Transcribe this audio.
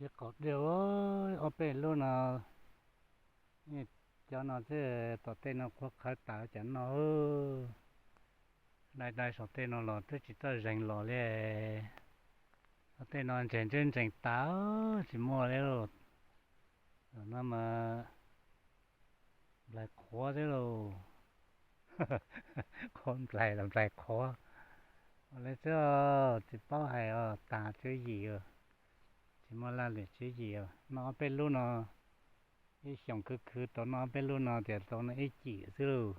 Chứ có điều ở bên luôn là cho nó chứ tỏ tên nó có khởi tạo cho nó đại số tên nó là tức chỉ tới rành lò lệ tên nó rành táo chỉ mua đấy rồi nó mà lại khó thế rồi con lại làm lại khó lấy chứ chỉ bao hay tà chứ gì rồi chỉ mua là để chứ gì rồi nó bên luôn nó cái xong cứ tao nó bên luôn nó thì tao nó ít chỉ chứ